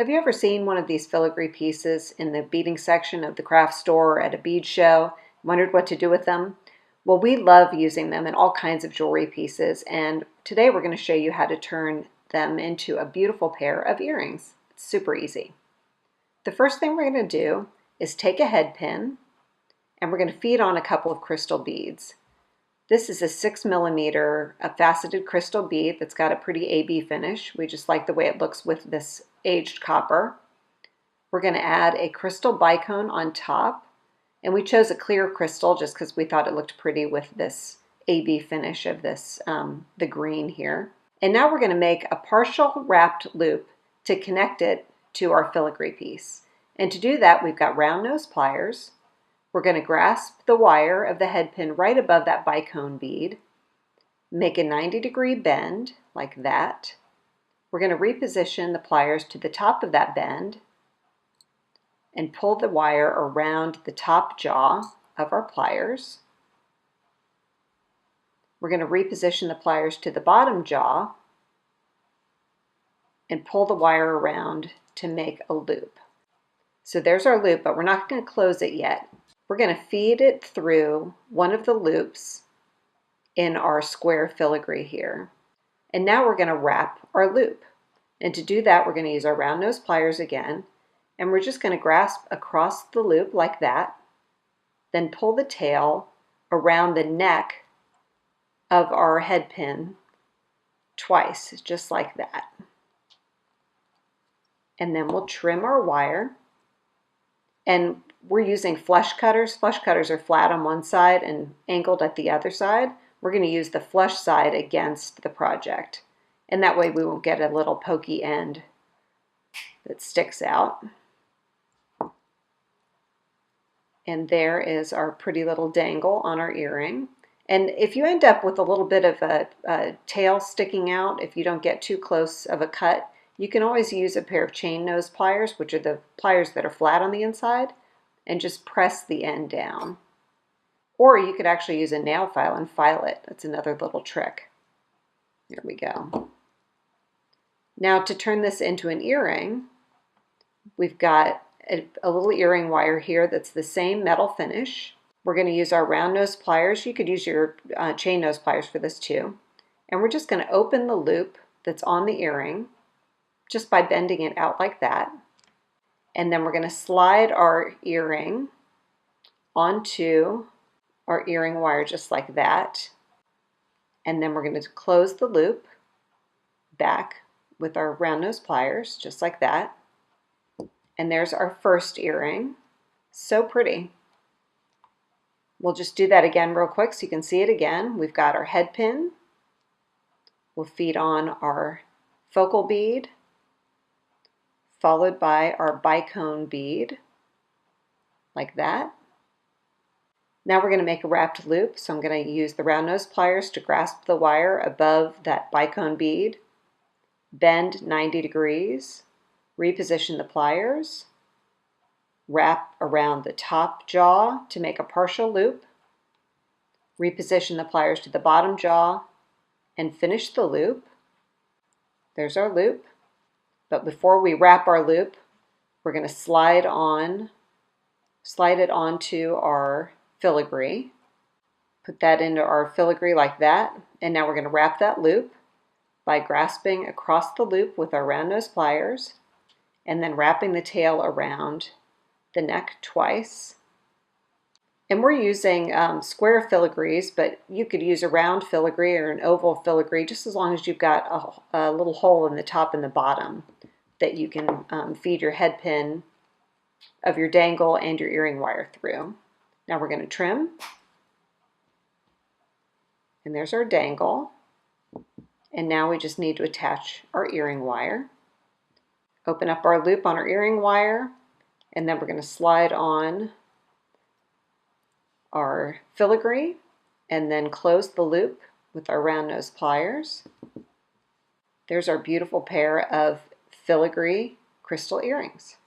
Have you ever seen one of these filigree pieces in the beading section of the craft store or at a bead show? Wondered what to do with them? Well, we love using them in all kinds of jewelry pieces, and today we're going to show you how to turn them into a beautiful pair of earrings. It's super easy. The first thing we're going to do is take a head pin and we're going to feed on a couple of crystal beads. This is a 6mm faceted crystal bead that's got a pretty AB finish. We just like the way it looks with this aged copper. We're going to add a crystal bicone on top, and we chose a clear crystal just because we thought it looked pretty with this AB finish of this, the green here. And now we're going to make a partial wrapped loop to connect it to our filigree piece. And to do that, we've got round nose pliers. We're going to grasp the wire of the head pin right above that bicone bead, make a 90-degree bend like that. We're going to reposition the pliers to the top of that bend and pull the wire around the top jaw of our pliers. We're going to reposition the pliers to the bottom jaw and pull the wire around to make a loop. So there's our loop, but we're not going to close it yet. We're going to feed it through one of the loops in our square filigree here. And now we're going to wrap our loop. And to do that, we're going to use our round nose pliers again. And we're just going to grasp across the loop like that. Then pull the tail around the neck of our head pin twice, just like that. And then we'll trim our wire. And we're using flush cutters. Flush cutters are flat on one side and angled at the other side. We're going to use the flush side against the project. And that way we won't get a little pokey end that sticks out. And there is our pretty little dangle on our earring. And if you end up with a little bit of a tail sticking out, if you don't get too close of a cut, you can always use a pair of chain nose pliers, which are the pliers that are flat on the inside, and just press the end down. Or you could actually use a nail file and file it. That's another little trick. Here we go. Now to turn this into an earring, we've got a little earring wire here that's the same metal finish. We're going to use our round nose pliers. You could use your chain nose pliers for this too. And we're just going to open the loop that's on the earring just by bending it out like that. And then we're going to slide our earring onto our earring wire just like that. And then we're going to close the loop back with our round nose pliers just like that. And there's our first earring. So pretty. We'll just do that again real quick so you can see it again. We've got our head pin. We'll feed on our focal bead, followed by our bicone bead, like that. Now we're going to make a wrapped loop, so I'm going to use the round nose pliers to grasp the wire above that bicone bead, bend 90 degrees, reposition the pliers, wrap around the top jaw to make a partial loop, reposition the pliers to the bottom jaw, and finish the loop. There's our loop. But before we wrap our loop, we're going to slide it onto our filigree. Put that into our filigree like that. And now we're going to wrap that loop by grasping across the loop with our round nose pliers and then wrapping the tail around the neck twice. And we're using square filigrees, but you could use a round filigree or an oval filigree just as long as you've got a little hole in the top and the bottom that you can feed your head pin of your dangle and your earring wire through. Now we're going to trim. And there's our dangle. And now we just need to attach our earring wire. Open up our loop on our earring wire, and then we're going to slide on our filigree and then close the loop with our round nose pliers. There's our beautiful pair of filigree crystal earrings.